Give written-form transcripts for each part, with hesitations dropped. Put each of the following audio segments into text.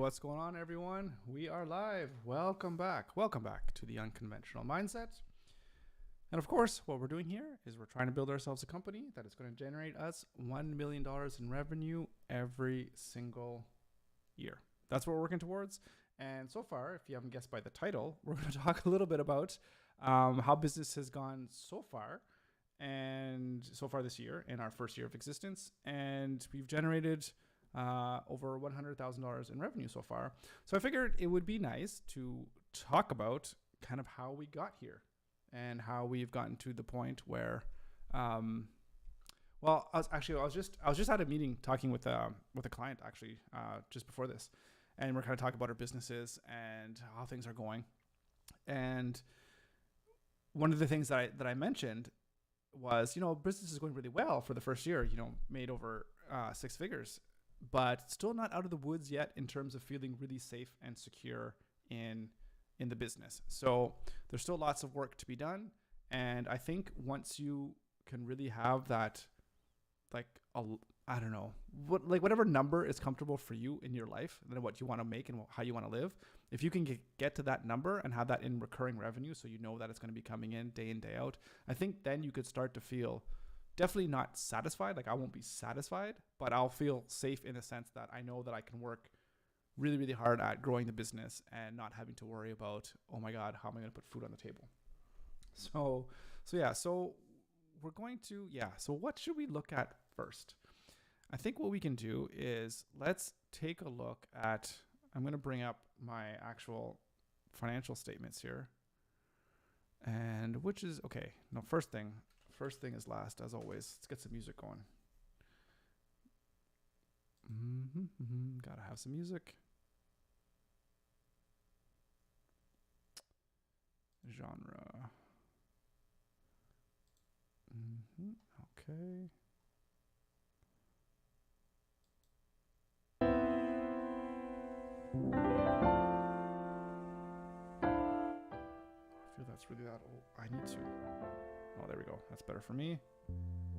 what's going on, everyone? We are live. Welcome back. Welcome back to the Unconventional Mindset. And of course, what we're doing here is we're trying to build ourselves a company that is going to generate us $1 million in revenue every single year. That's what we're working towards. And so far, if you haven't guessed by the title, we're going to talk a little bit about how business has gone so far this year in our first year of existence. And we've generated over $100,000 in revenue so far. So I figured it would be nice to talk about kind of how we got here and how we've gotten to the point where, I was just at a meeting talking with a client actually just before this, and we're kind of talking about our businesses and how things are going. And one of the things that I mentioned was, business is going really well for the first year, made over 6 figures, but still not out of the woods yet in terms of feeling really safe and secure in the business. So there's still lots of work to be done. And I think once you can really have that, whatever number is comfortable for you in your life and what you want to make and how you want to live, if you can get to that number and have that in recurring revenue, so you know that it's going to be coming in day out, I think then you could start to feel definitely not satisfied. Like I won't be satisfied, but I'll feel safe in the sense that I know that I can work really, really hard at growing the business and not having to worry about, oh my God, how am I going to put food on the table? So we're going to, so what should we look at first? I think what we can do is let's take a look at, I'm going to bring up my actual financial statements here. And which is, okay, no, first thing is last, as always. Let's get some music going. Gotta have some music. Genre. Okay. I feel that's really that old. I need to. Oh, there we go. That's better for me.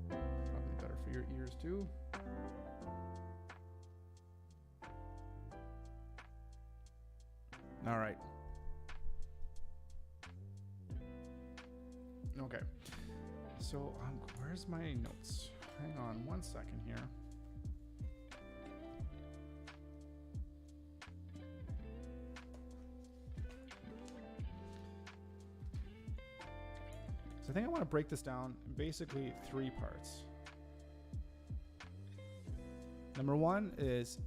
Probably better for your ears too. All right. Okay. So, where's my notes? Hang on one second here. So I think I want to break this down in basically 3 parts. Number 1 is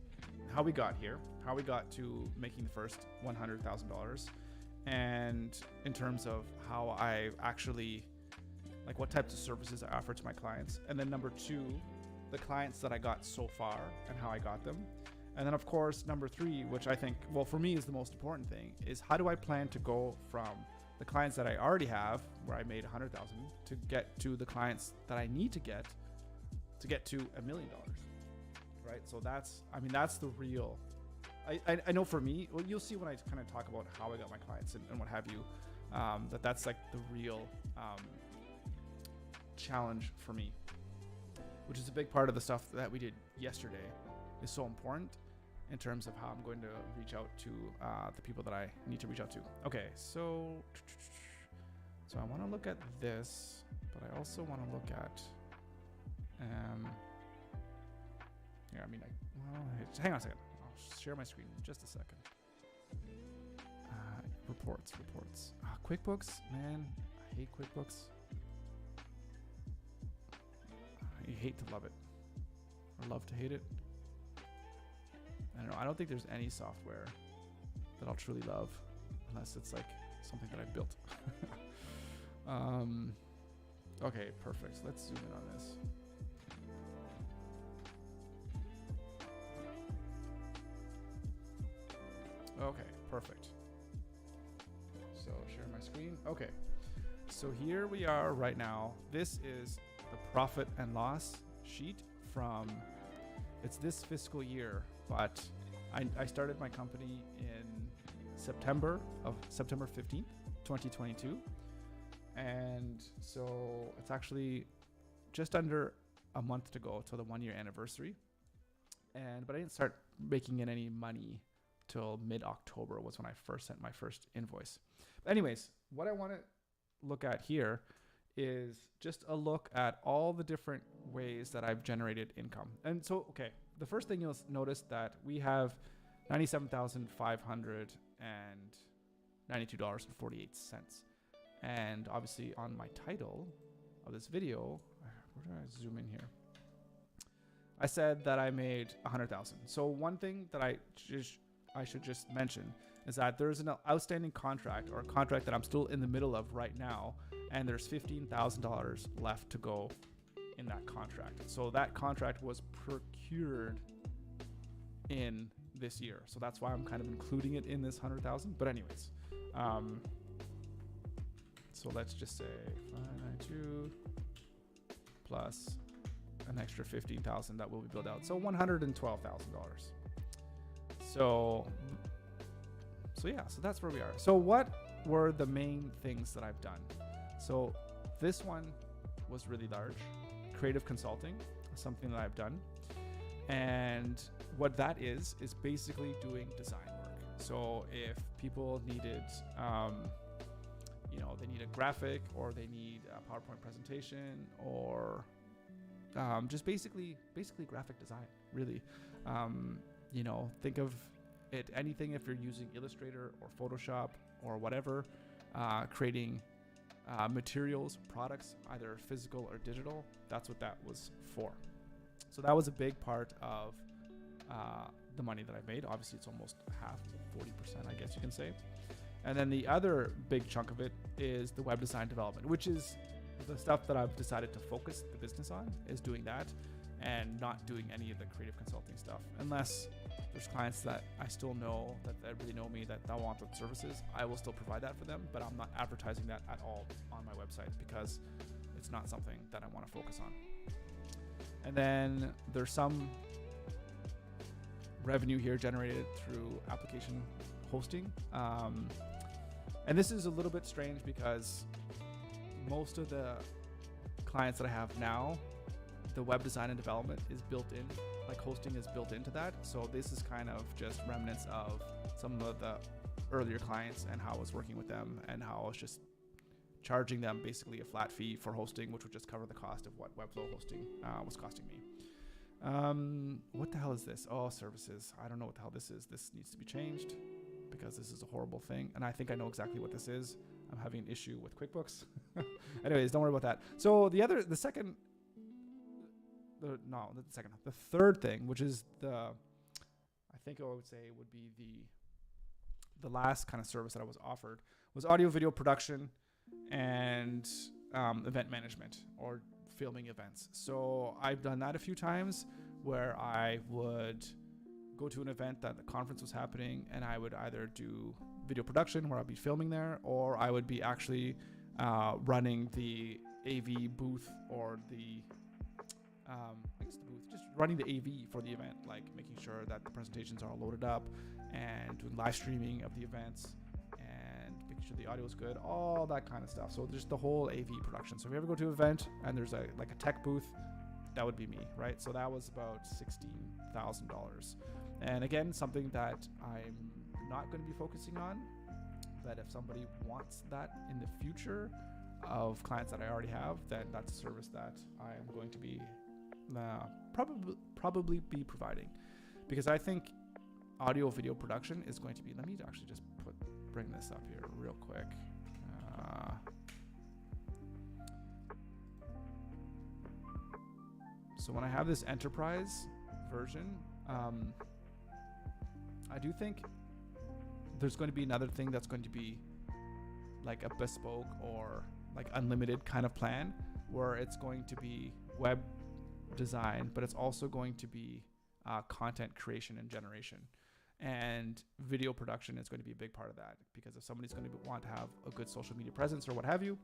how we got here, how we got to making the first $100,000, and in terms of how I actually, what types of services I offer to my clients. And then number 2, the clients that I got so far and how I got them. And then of course, number 3, which I think, for me is the most important thing, is how do I plan to go from the clients that I already have, where I made 100,000, to get to the clients that I need to get to $1 million, right? So that's the real, I know for me, you'll see when I kind of talk about how I got my clients and what have you, that's like the real challenge for me, which is a big part of the stuff that we did yesterday is so important in terms of how I'm going to reach out to the people that I need to reach out to. Okay, so I want to look at this, but I also want to look at, hang on a second. I'll share my screen in just a second. Reports. QuickBooks, man, I hate QuickBooks. You hate to love it, or love to hate it. I don't know. I don't think there's any software that I'll truly love unless it's like something that I built. Okay, perfect. So let's zoom in on this. Okay, perfect. So share my screen. Okay. So here we are right now. This is the profit and loss sheet from, it's this fiscal year, but I started my company in September 15th, 2022. And so it's actually just under a month to go till the 1-year anniversary. But I didn't start making in any money till mid-October was when I first sent my first invoice. But anyways, what I want to look at here is just a look at all the different ways that I've generated income. And so, okay, the first thing you'll notice that we have $97,592.48. And obviously on my title of this video, where do I zoom in here? I said that I made 100,000. So one thing that I should just mention is that there's an outstanding contract, or a contract that I'm still in the middle of right now, and there's $15,000 left to go in that contract. So that contract was procured in this year. So that's why I'm kind of including it in this 100,000. But anyways, so let's just say 592 plus an extra 15,000 that will be billed out. So $112,000. So yeah, so that's where we are. So what were the main things that I've done? So this one was really large. Creative consulting, something that I've done. And what that is basically doing design work. So if people needed, they need a graphic, or they need a PowerPoint presentation, or just basically graphic design, really. Think of it anything if you're using Illustrator or Photoshop or whatever, creating materials, products, either physical or digital. That's what that was for. So that was a big part of the money that I made. Obviously, it's almost half, 40%, I guess you can say. And then the other big chunk of it is the web design development, which is the stuff that I've decided to focus the business on, is doing that and not doing any of the creative consulting stuff. Unless there's clients that I still know that really know me, that want the services, I will still provide that for them, but I'm not advertising that at all on my website because it's not something that I want to focus on. And then there's some revenue here generated through application hosting. And this is a little bit strange because most of the clients that I have now, the web design and development is built in, like hosting is built into that. So this is kind of just remnants of some of the earlier clients and how I was working with them and how I was just charging them basically a flat fee for hosting, which would just cover the cost of what Webflow hosting was costing me. What the hell is this? Oh, services. I don't know what the hell this is. This needs to be changed because this is a horrible thing. And I think I know exactly what this is. I'm having an issue with QuickBooks. Anyways, don't worry about that. So the third thing, which is I think I would say would be the last kind of service that I was offered, was audio video production and event management, or filming events. So I've done that a few times where I would go to an event that the conference was happening, and I would either do video production where I'd be filming there, or I would be actually running the AV booth, or the just running the AV for the event, like making sure that the presentations are all loaded up and doing live streaming of the events and making sure the audio is good, all that kind of stuff. So just the whole AV production. So if you ever go to an event and there's a tech booth, that would be me, right? So that was about $16,000. And again, something that I'm not going to be focusing on, but if somebody wants that in the future of clients that I already have, then that's a service that I am going to be probably be providing, because I think audio video production is going to be, let me actually just bring this up here real quick. So when I have this enterprise version, I do think there's going to be another thing that's going to be like a bespoke or like unlimited kind of plan, where it's going to be web design, but it's also going to be content creation and generation, and video production is going to be a big part of that, because if somebody's going to want to have a good social media presence or what have you,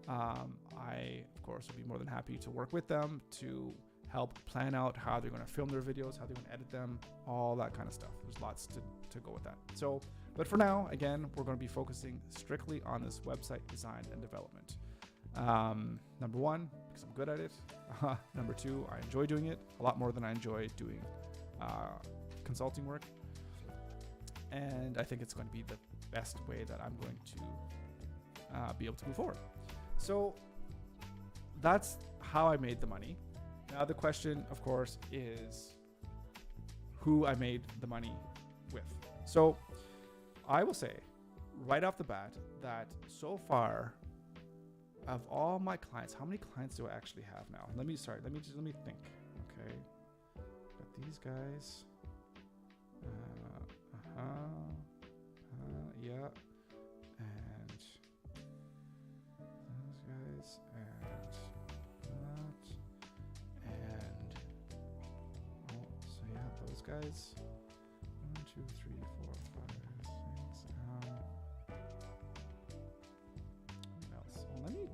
I of course would be more than happy to work with them to help plan out how they're going to film their videos, how they're going to edit them, all that kind of stuff. There's lots to go with that. So, but for now, again, we're going to be focusing strictly on this website design and development. Number one, because I'm good at it. Number two, I enjoy doing it a lot more than I enjoy doing consulting work. And I think it's going to be the best way that I'm going to be able to move forward. So that's how I made the money. Now the question, of course, is who I made the money with. So I will say right off the bat that so far of all my clients, how many clients do I actually have now? Let me think. Okay, got these guys. Yeah, and those guys, and so yeah, those guys. 1, 2, 3, 4, 5, 6. What else? Well, let me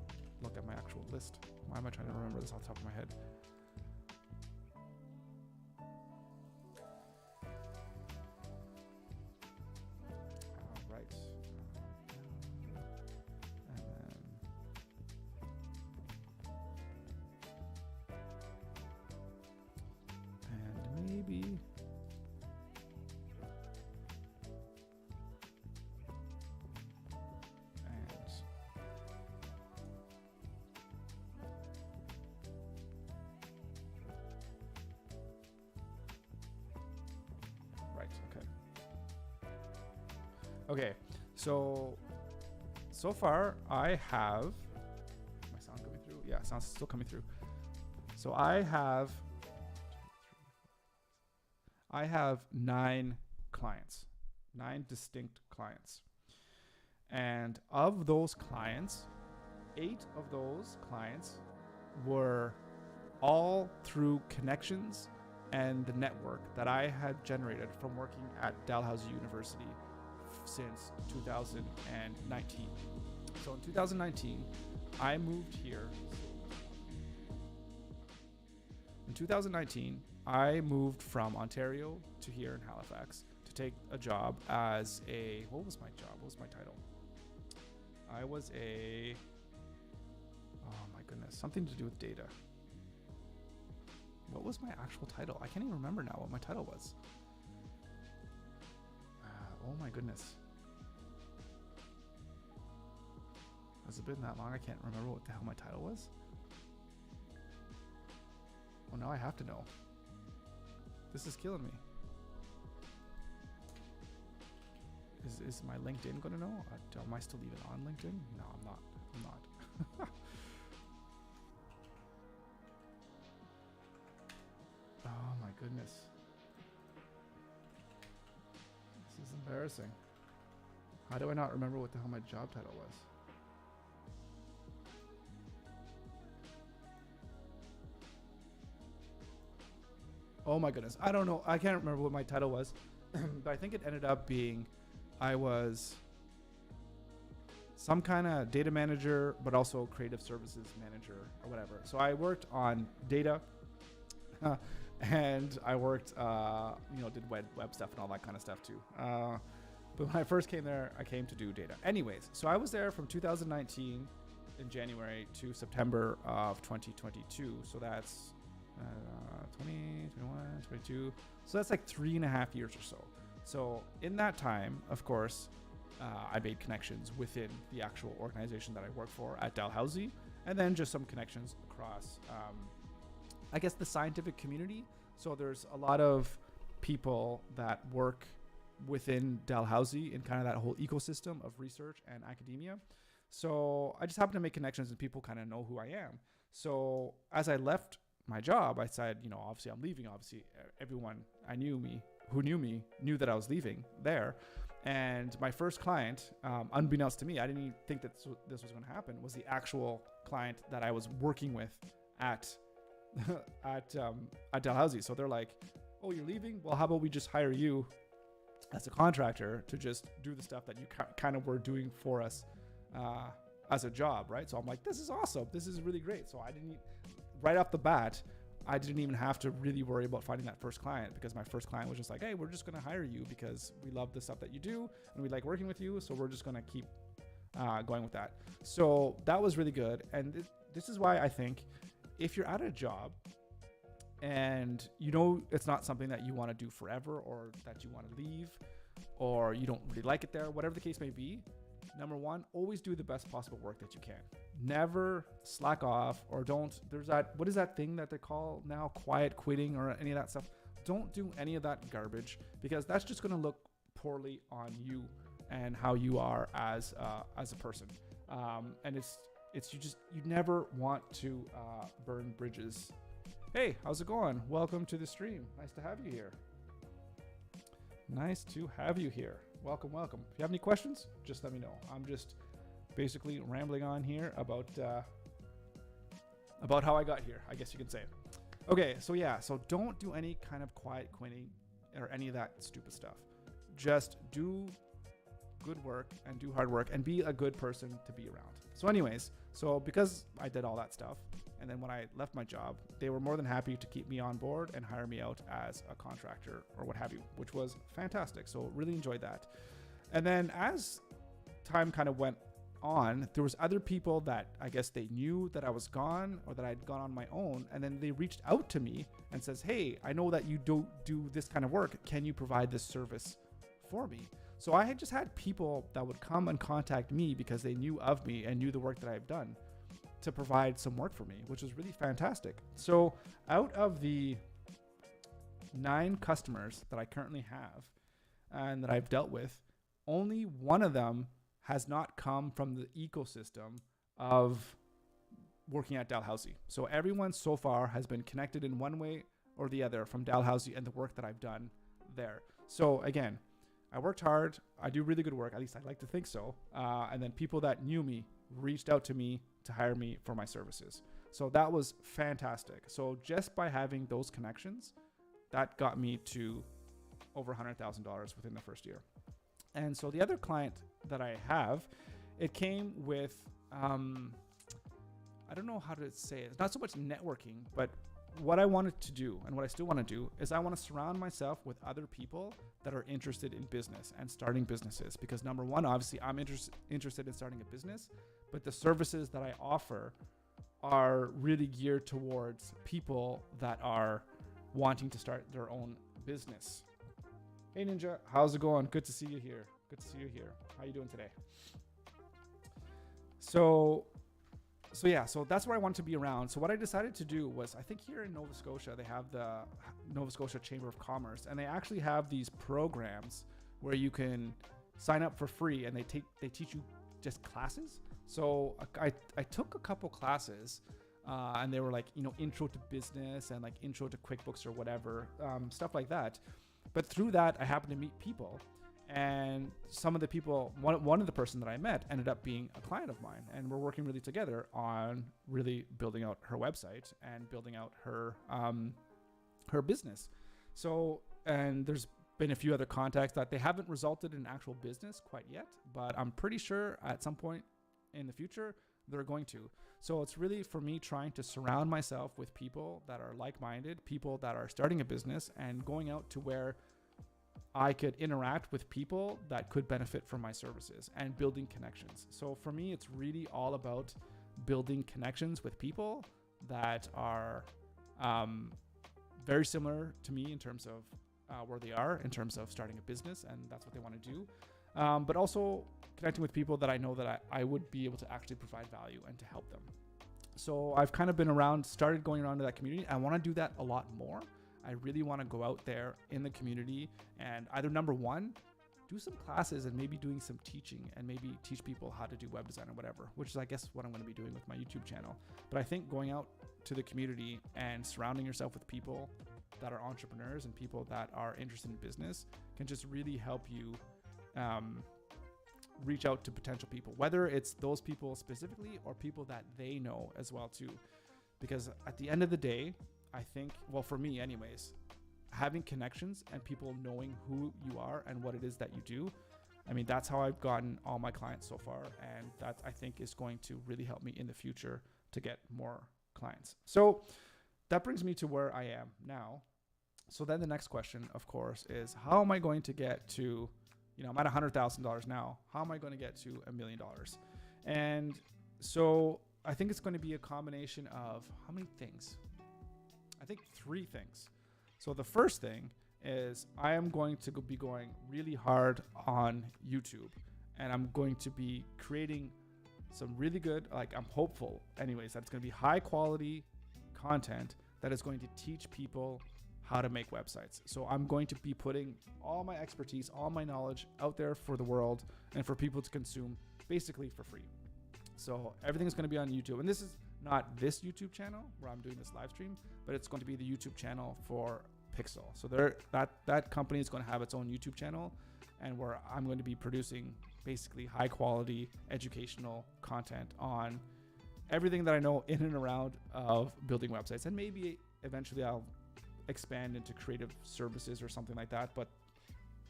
look at my actual list. Why am I trying to remember this off the top of my head? Right. And maybe. Okay, so far I have, my sound coming through? Yeah, sound's still coming through. So I have 9 clients, 9 distinct clients. And of those clients, 8 of those clients were all through connections and the network that I had generated from working at Dalhousie University since 2019. So in 2019, I moved here. In 2019, I moved from Ontario to here in Halifax to take a job as a, what was my job? What was my title? I was a, oh my goodness, something to do with data. What was my actual title? I can't even remember now what my title was. Oh my goodness. Has it been that long? I can't remember what the hell my title was. Well, now I have to know. This is killing me. Is my LinkedIn going to know? Am I still even on LinkedIn? No, I'm not. I'm not. Oh my goodness. This is embarrassing. How do I not remember what the hell my job title was? Oh my goodness. I don't know. I can't remember what my title was. But I think it ended up being I was some kind of data manager, but also creative services manager or whatever. So I worked on data and I worked, did web stuff and all that kind of stuff too. But when I first came there, I came to do data. Anyways, so I was there from 2019 in January to September of 2022. So that's 20, 21, 22. So that's like 3.5 years or so. So in that time, of course, I made connections within the actual organization that I work for at Dalhousie, and then just some connections across, I guess, the scientific community. So there's a lot of people that work within Dalhousie in kind of that whole ecosystem of research and academia. So I just happen to make connections and people kind of know who I am. So as I left my job, I said, obviously I'm leaving. Obviously everyone who knew me knew that I was leaving there. And my first client, unbeknownst to me, I didn't even think that this was going to happen, was the actual client that I was working with at Dalhousie. So they're like, oh, you're leaving? Well, how about we just hire you as a contractor to just do the stuff that you kind of were doing for us as a job, right? So I'm like, this is awesome. This is really great. So right off the bat, I didn't even have to really worry about finding that first client, because my first client was just like, hey, we're just going to hire you because we love the stuff that you do and we like working with you. So we're just going to keep going with that. So that was really good. And this is why I think if you're at a job and it's not something that you want to do forever or that you want to leave, or you don't really like it there, whatever the case may be, number one, always do the best possible work that you can. Never slack off, or there's that, what is that thing that they call now, quiet quitting or any of that stuff. Don't do any of that garbage, because that's just going to look poorly on you and how you are as a person. And you never want to burn bridges. Hey, how's it going? Welcome to the stream. Nice to have you here. Nice to have you here. Welcome. If you have any questions, just let me know. I'm just basically rambling on here about how I got here, I guess you could say. Okay, so don't do any kind of quiet quitting or any of that stupid stuff. Just do good work and do hard work and be a good person to be around. So anyways, because I did all that stuff, and then when I left my job, they were more than happy to keep me on board and hire me out as a contractor or what have you, which was fantastic. So really enjoyed that. And then as time kind of went on, there was other people that I guess they knew that I was gone or that I'd gone on my own. And then they reached out to me and says, hey, I know that you don't do this kind of work. Can you provide this service for me? So I had just had people that would come and contact me because they knew of me and knew the work that I've done to provide some work for me, which was really fantastic. So out of the 9 customers that I currently have and that I've dealt with, only one of them has not come from the ecosystem of working at Dalhousie. So everyone so far has been connected in one way or the other from Dalhousie and the work that I've done there. So again, I worked hard. I do really good work. At least I'd like to think so. And then people that knew me reached out to me to hire me for my services. So that was fantastic. So just by having those connections, that got me to over $100,000 within the first year. And so the other client that I have, it came with, I don't know how to say it. It's not so much networking, but what I wanted to do and what I still want to do is I want to surround myself with other people that are interested in business and starting businesses. Because number one, obviously I'm interested in starting a business, but the services that I offer are really geared towards people that are wanting to start their own business. Hey Ninja, how's it going? Good to see you here. How you doing today? So that's where I want to be around. So what I decided to do was, I think here in Nova Scotia, they have the Nova Scotia Chamber of Commerce, and they actually have these programs where you can sign up for free and they teach you just classes. So I took a couple classes and they were like, intro to business and like intro to QuickBooks or whatever, stuff like that. But through that, I happened to meet people, and some of the people, one of the person that I met ended up being a client of mine, and we're working really together on really building out her website and building out her business. So, and there's been a few other contacts that they haven't resulted in actual business quite yet, but I'm pretty sure at some point in the future they're going to. So it's really for me trying to surround myself with people that are like-minded, people that are starting a business, and going out to where I could interact with people that could benefit from my services and building connections. So for me, it's really all about building connections with people that are very similar to me in terms of where they are, in terms of starting a business, and that's what they want to do. But also connecting with people that I know that I would be able to actually provide value and to help them. So I've kind of started going around to that community. I want to do that a lot more. I really want to go out there in the community and either number one, do some classes and maybe doing some teaching and maybe teach people how to do web design or whatever, which is I guess what I'm going to be doing with my YouTube channel. But I think going out to the community and surrounding yourself with people that are entrepreneurs and people that are interested in business can just really help you reach out to potential people, whether it's those people specifically or people that they know as well too. Because at the end of the day, I think, well, for me anyways, having connections and people knowing who you are and what it is that you do, I mean, that's how I've gotten all my clients so far. And that I think is going to really help me in the future to get more clients. So that brings me to where I am now. So then the next question, of course, is how am I going to get to, I'm at $100,000 now. How am I going to get to $1 million? And so I think it's going to be a combination of how many things? I think 3 things. So the first thing is I am going to be going really hard on YouTube, and I'm going to be creating some really good, like I'm hopeful anyways, that it's going to be high quality content that is going to teach people how to make websites. So I'm going to be putting all my expertise, all my knowledge out there for the world and for people to consume basically for free. So everything is going to be on YouTube. And this is not this YouTube channel where I'm doing this live stream, but it's going to be the YouTube channel for Pixel. So that company is going to have its own YouTube channel, and where I'm going to be producing basically high quality educational content on everything that I know in and around of building websites. And maybe eventually I'll expand into creative services or something like that, but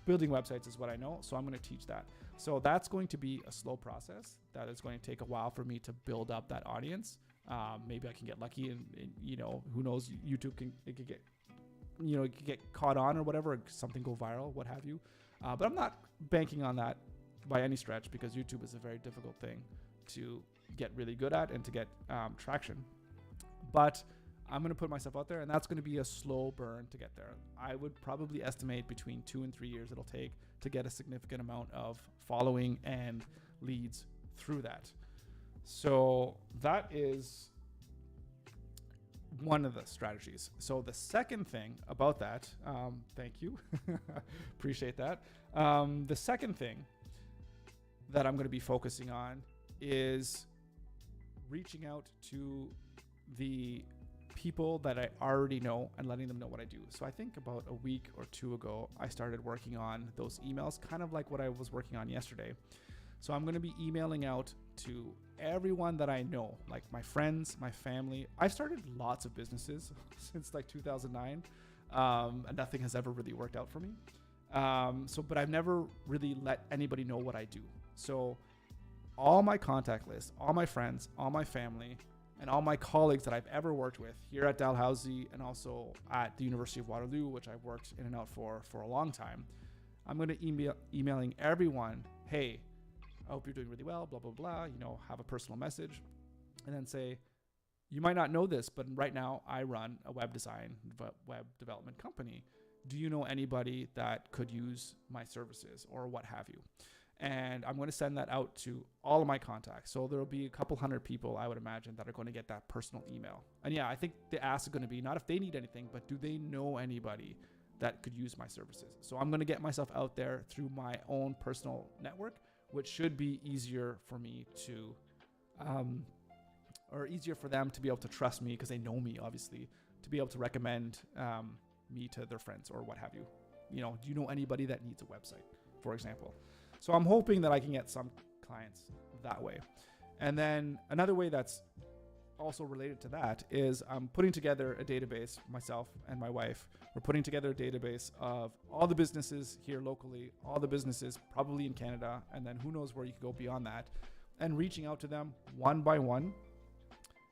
building websites is what I know, so I'm going to teach that. So that's going to be a slow process that is going to take a while for me to build up that audience. Maybe I can get lucky and who knows, YouTube can get caught on or whatever, or something go viral, what have you. But I'm not banking on that by any stretch, because YouTube is a very difficult thing to get really good at and to get traction. But I'm going to put myself out there, and that's going to be a slow burn to get there. I would probably estimate between 2 and 3 years it'll take to get a significant amount of following and leads through that. So that is one of the strategies. So the second thing about that, thank you, appreciate that. The second thing that I'm going to be focusing on is reaching out to the people that I already know and letting them know what I do. So I think about a week or two ago, I started working on those emails, kind of like what I was working on yesterday. So I'm going to be emailing out to everyone that I know, like my friends, my family. I've started lots of businesses since like 2009, and nothing has ever really worked out for me. But I've never really let anybody know what I do. So all my contact list, all my friends, all my family, and all my colleagues that I've ever worked with here at Dalhousie and also at the University of Waterloo, which I've worked in and out for a long time, I'm going to emailing everyone, hey, I hope you're doing really well, blah, blah, blah, have a personal message, and then say, you might not know this, but right now I run a web development company. Do you know anybody that could use my services or what have you? And I'm going to send that out to all of my contacts. So there'll be a couple hundred people, I would imagine, that are going to get that personal email. And yeah, I think the ask is going to be not if they need anything, but do they know anybody that could use my services? So I'm going to get myself out there through my own personal network, which should be easier for me to, or easier for them to be able to trust me because they know me, obviously, to be able to recommend me to their friends or what have you. Do you know anybody that needs a website, for example? So I'm hoping that I can get some clients that way. And then another way that's also related to that is I'm putting together a database, myself and my wife. We're putting together a database of all the businesses here locally, all the businesses probably in Canada, and then who knows where you can go beyond that, and reaching out to them one by one.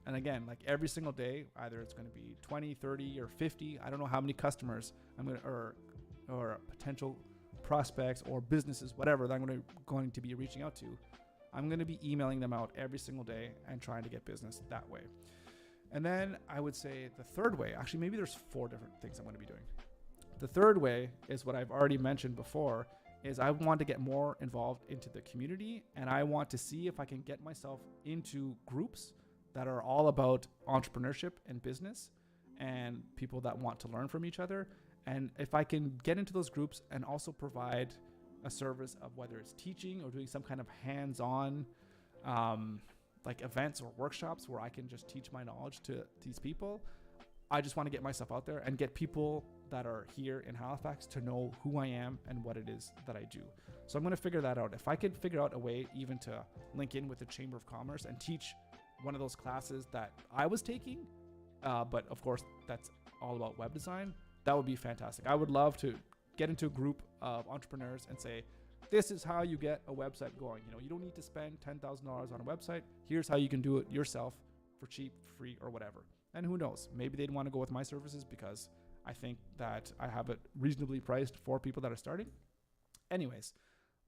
And again, like every single day, either it's going to be 20, 30, or 50. I don't know how many customers I'm going to, or potential prospects or businesses, whatever, that I'm going to be reaching out to. I'm going to be emailing them out every single day and trying to get business that way. And then I would say the third way, actually, maybe there's 4 different things I'm going to be doing. The third way is what I've already mentioned before, is I want to get more involved into the community, and I want to see if I can get myself into groups that are all about entrepreneurship and business and people that want to learn from each other. And if I can get into those groups and also provide a service of whether it's teaching or doing some kind of hands-on like events or workshops where I can just teach my knowledge to these people, I just want to get myself out there and get people that are here in Halifax to know who I am and what it is that I do. So I'm going to figure that out. If I could figure out a way even to link in with the Chamber of Commerce and teach one of those classes that I was taking, but of course that's all about web design, that would be fantastic. I would love to get into a group of entrepreneurs and say, this is how you get a website going. You don't need to spend $10,000 on a website. Here's how you can do it yourself for cheap, free, or whatever. And who knows, maybe they'd want to go with my services because I think that I have it reasonably priced for people that are starting. Anyways,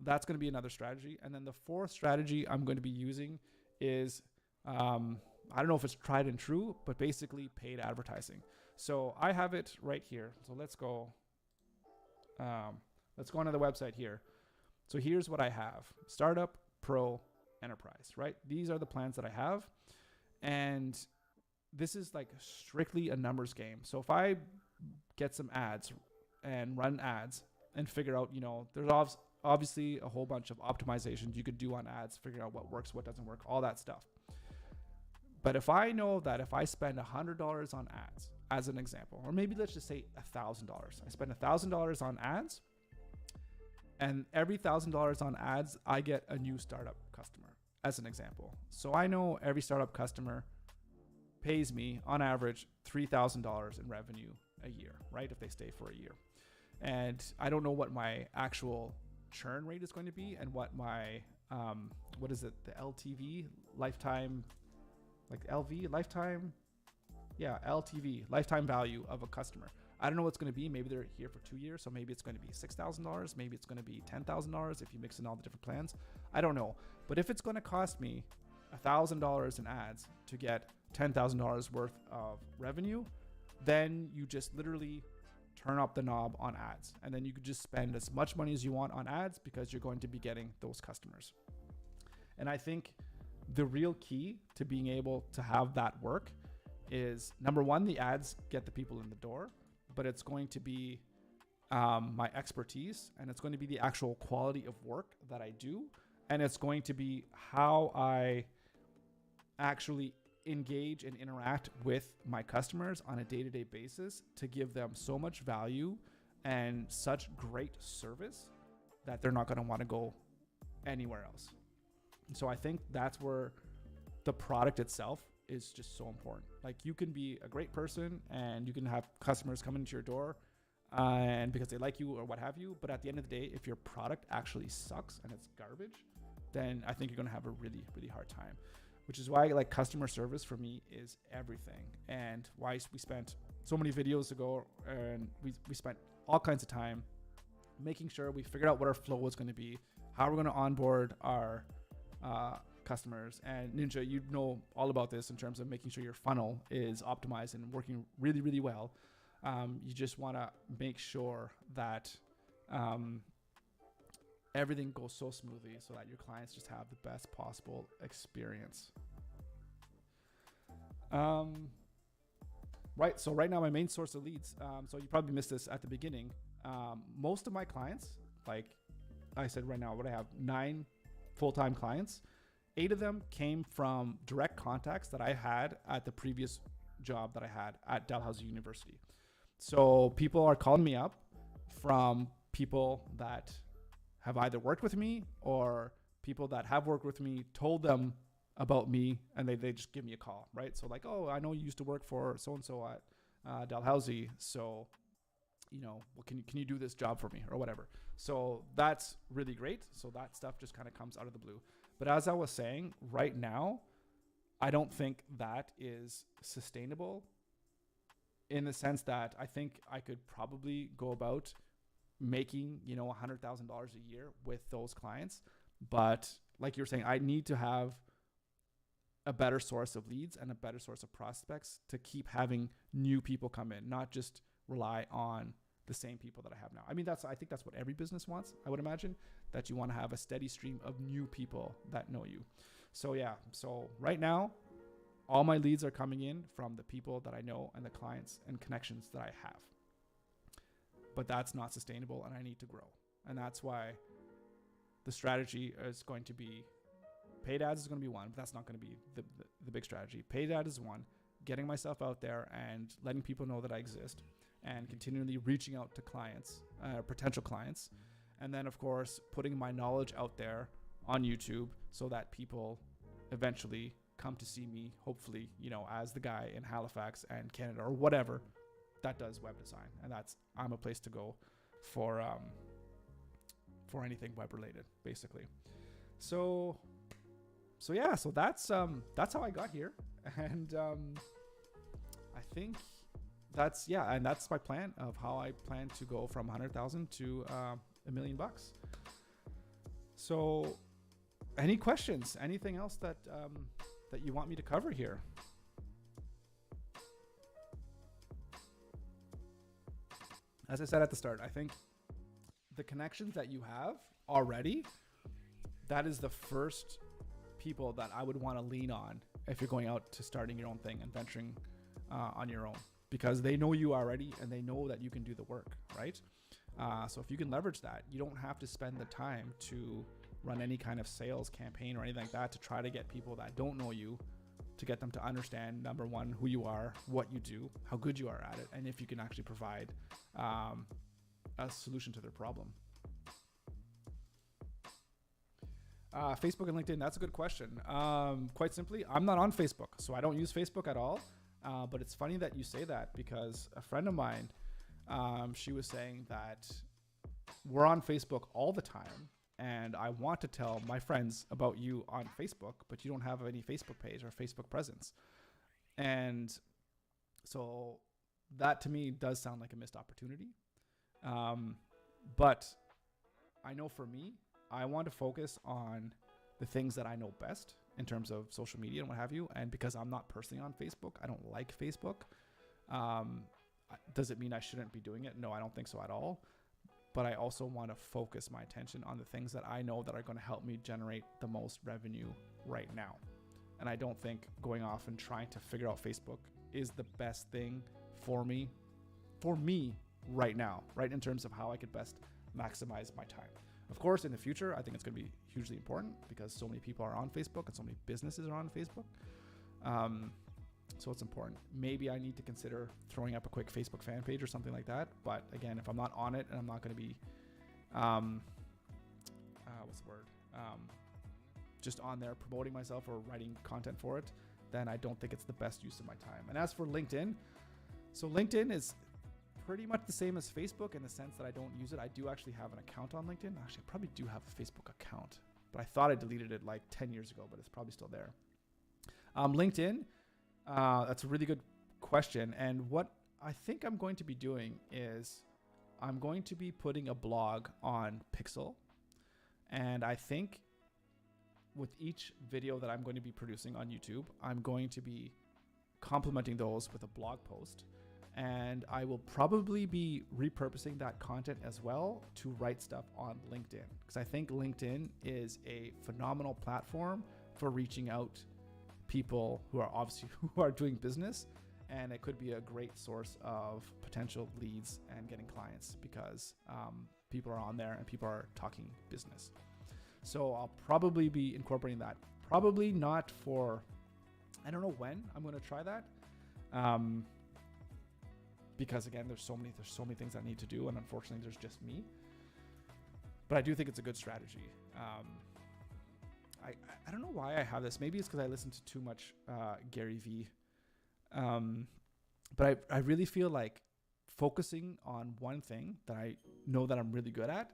that's going to be another strategy. And then the fourth strategy I'm going to be using is, I don't know if it's tried and true, but basically paid advertising. So I have it right here. So let's go Let's go onto the website here. So here's what I have: Startup, Pro, Enterprise, right? These are the plans that I have. And this is like strictly a numbers game. So if I get some ads and run ads and figure out, there's obviously a whole bunch of optimizations you could do on ads, figure out what works, what doesn't work, all that stuff. But if I know that if I spend $100 on ads, as an example, or maybe let's just say $1,000, I spend $1,000 on ads, and every $1,000 on ads, I get a new startup customer, as an example. So I know every startup customer pays me on average $3,000 in revenue a year, right? If they stay for a year. And I don't know what my actual churn rate is going to be and what my, what is it? The LTV, lifetime, like LV, lifetime. Yeah, LTV, lifetime value of a customer. I don't know what's going to be. Maybe they're here for 2 years. So maybe it's going to be $6,000. Maybe it's going to be $10,000 if you mix in all the different plans. I don't know. But if it's going to cost me $1,000 in ads to get $10,000 worth of revenue, then you just literally turn up the knob on ads. And then you could just spend as much money as you want on ads because you're going to be getting those customers. And I think the real key to being able to have that work is, number one, the ads get the people in the door, but it's going to be my expertise, and it's going to be the actual quality of work that I do. And it's going to be how I actually engage and interact with my customers on a day-to-day basis to give them so much value and such great service that they're not going to want to go anywhere else. And so I think that's where the product itself is just so important. Like, you can be a great person and you can have customers come into your door and because they like you or what have you. But at the end of the day, if your product actually sucks and it's garbage, then I think you're going to have a really, really hard time. Which is why like customer service for me is everything, and why we spent so many videos ago and we spent all kinds of time making sure we figured out what our flow was going to be, how we're going to onboard our customers. And Ninja, you know all about this in terms of making sure your funnel is optimized and working really, really well. You just want to make sure that everything goes so smoothly so that your clients just have the best possible experience. Right. So right now my main source of leads, so you probably missed this at the beginning. Most of my clients, like I said, right now, what I have 9 full-time clients, 8 of them came from direct contacts that I had at the previous job that I had at Dalhousie University. So people are calling me up from people that have either worked with me or people that have worked with me told them about me, and they just give me a call, right? So like, oh, I know you used to work for so-and-so at Dalhousie. So, well, can you do this job for me or whatever? So that's really great. So that stuff just kind of comes out of the blue. But as I was saying, right now, I don't think that is sustainable, in the sense that I think I could probably go about making, $100,000 a year with those clients. But like you were saying, I need to have a better source of leads and a better source of prospects to keep having new people come in, not just rely on the same people that I have now. I mean, I think that's what every business wants. I would imagine that you want to have a steady stream of new people that know you. So yeah, so right now, all my leads are coming in from the people that I know and the clients and connections that I have. But that's not sustainable, and I need to grow. And that's why the strategy is going to be, paid ads is going to be one, but that's not going to be the big strategy. Paid ad is one, getting myself out there and letting people know that I exist, and continually reaching out to clients, potential clients. And then, of course, putting my knowledge out there on YouTube so that people eventually come to see me, hopefully, as the guy in Halifax and Canada or whatever that does web design. And I'm a place to go for anything web related, basically. So yeah, so that's how I got here. And I think that's my plan of how I plan to go from 100,000 to $1 million. So any questions, anything else that you want me to cover here? As I said at the start, I think the connections that you have already, that is the first people that I would want to lean on if you're going out to starting your own thing and venturing on your own, because they know you already and they know that you can do the work, right? So if you can leverage that, you don't have to spend the time to run any kind of sales campaign or anything like that to try to get people that don't know you, to get them to understand, number one, who you are, what you do, how good you are at it, and if you can actually provide a solution to their problem. Facebook and LinkedIn, that's a good question. Quite simply, I'm not on Facebook, so I don't use Facebook at all. But it's funny that you say that, because a friend of mine, she was saying that we're on Facebook all the time, and I want to tell my friends about you on Facebook, but you don't have any Facebook page or Facebook presence. And so that to me does sound like a missed opportunity. But I know for me, I want to focus on the things that I know best in terms of social media and what have you. And because I'm not personally on Facebook, I don't like Facebook. Does it mean I shouldn't be doing it? No, I don't think so at all. But I also want to focus my attention on the things that I know that are going to help me generate the most revenue right now. And I don't think going off and trying to figure out Facebook is the best thing for me right now, right? In terms of how I could best maximize my time. Of course, in the future, I think it's going to be hugely important because so many people are on Facebook and so many businesses are on Facebook. So it's important. Maybe I need to consider throwing up a quick Facebook fan page or something like that. But again, if I'm not on it and I'm not going to be, just on there promoting myself or writing content for it, then I don't think it's the best use of my time. And as for LinkedIn, so LinkedIn is pretty much the same as Facebook in the sense that I don't use it. I do actually have an account on LinkedIn. Actually, I probably do have a Facebook account, but I thought I deleted it like 10 years ago, but it's probably still there. LinkedIn, that's a really good question. And what I think I'm going to be doing is I'm going to be putting a blog on Pixel. And I think with each video that I'm going to be producing on YouTube, I'm going to be complementing those with a blog post. And I will probably be repurposing that content as well to write stuff on LinkedIn, because I think LinkedIn is a phenomenal platform for reaching out people who are obviously who are doing business, and it could be a great source of potential leads and getting clients because people are on there and people are talking business. So I'll probably be incorporating that. Probably not for, I don't know when I'm going to try that. Because again, there's so many things I need to do, and unfortunately there's just me. But I do think it's a good strategy. I don't know why I have this. Maybe it's because I listen to too much Gary Vee. But I really feel like focusing on one thing that I know that I'm really good at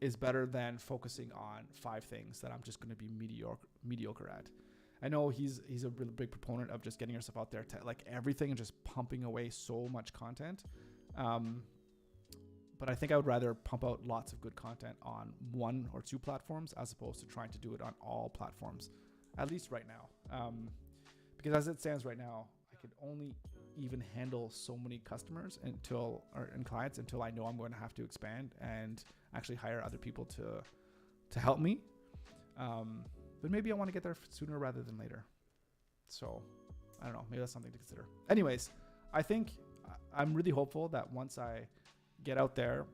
is better than focusing on 5 things that I'm just going to be mediocre at. I know he's a really big proponent of just getting yourself out there to like everything and just pumping away so much content. But I think I would rather pump out lots of good content on 1 or 2 platforms as opposed to trying to do it on all platforms, at least right now. Because as it stands right now, I could only even handle so many customers and clients until I know I'm going to have to expand and actually hire other people to help me. But maybe I want to get there sooner rather than later. So I don't know. Maybe that's something to consider. Anyways, I think I'm really hopeful that once I get out there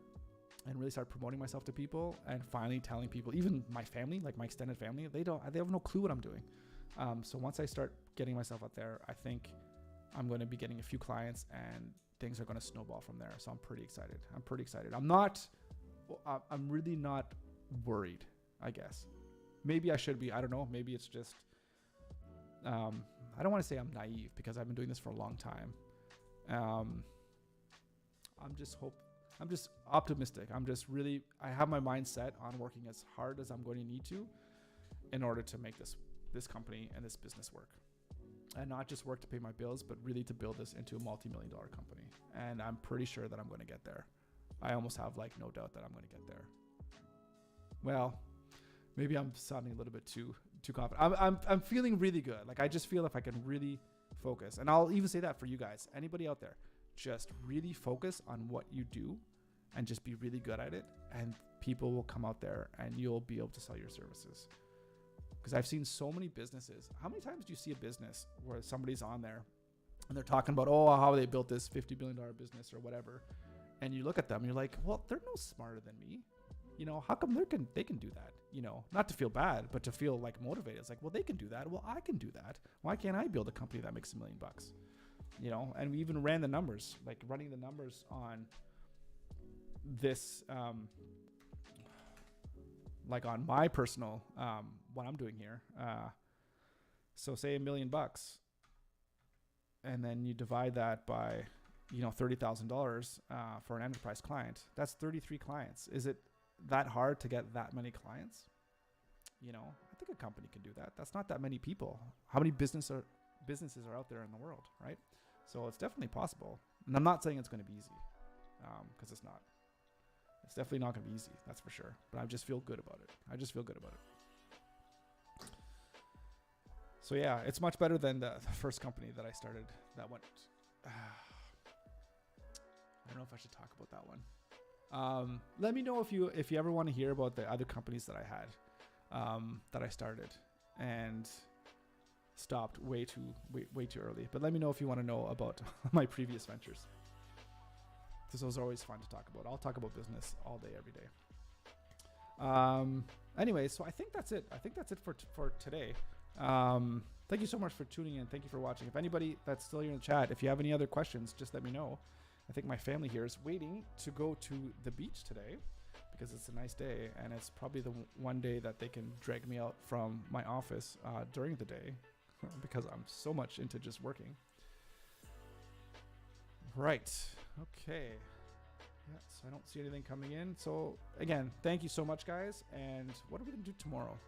and really start promoting myself to people and finally telling people, even my family, like my extended family, they have no clue what I'm doing. So once I start getting myself out there, I think I'm going to be getting a few clients and things are going to snowball from there. So I'm pretty excited. I'm really not worried, I guess. Maybe I should be. I don't know. Maybe it's just, I don't want to say I'm naive because I've been doing this for a long time. I'm just optimistic. I have my mind set on working as hard as I'm going to need to in order to make this company and this business work. And not just work to pay my bills, but really to build this into a multi-million-dollar company. And I'm pretty sure that I'm going to get there. I almost have like no doubt that I'm going to get there. Well, maybe I'm sounding a little bit too confident. I'm feeling really good. Like I just feel if I can really focus, and I'll even say that for you guys, anybody out there, just really focus on what you do and just be really good at it, and people will come out there and you'll be able to sell your services. Because I've seen so many businesses. How many times do you see a business where somebody's on there and they're talking about, oh, how they built this $50 billion business or whatever, and you look at them and you're like, well, they're no smarter than me. You know, how come they can do that? You know, not to feel bad, but to feel like motivated. It's like, well, they can do that. Well, I can do that. Why can't I build a company that makes $1 million? You know, and we even ran the numbers, like running the numbers on this, like on my personal, what I'm doing here. So say $1 million, and then you divide that by, you know, $30,000 for an enterprise client. That's 33 clients. Is it that hard to get that many clients? You know, I think a company can do that. That's not that many people. How many businesses are out there in the world, right? So it's definitely possible. And I'm not saying it's going to be easy, because it's not. It's definitely not going to be easy, that's for sure. But I just feel good about it. So yeah, it's much better than the first company that I started that went. I don't know if I should talk about that one. Let me know if you ever want to hear about the other companies that I had, that I started and stopped way too early. But let me know if you want to know about my previous ventures, because those are always fun to talk about. I'll talk about business all day, every day. Anyway, so I think that's it. For today. Thank you so much for tuning in. Thank you for watching. If anybody that's still here in the chat, if you have any other questions, just let me know. I think my family here is waiting to go to the beach today because it's a nice day, and it's probably the one day that they can drag me out from my office during the day because I'm so much into just working. Right. Okay. Yeah, so I don't see anything coming in. So again, thank you so much, guys. And what are we going to do tomorrow?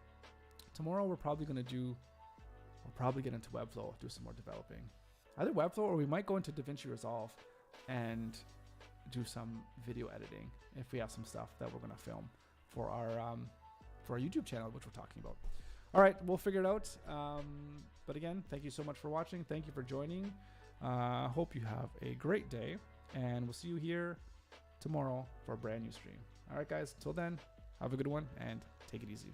Tomorrow we'll probably get into Webflow, do some more developing. Either Webflow, or we might go into DaVinci Resolve and do some video editing if we have some stuff that we're going to film for our YouTube channel, which we're talking about. All right, we'll figure it out. But again, thank you so much for watching. Thank you for joining. Hope you have a great day, and we'll see you here tomorrow for a brand new stream. All right, guys, until then, have a good one and take it easy.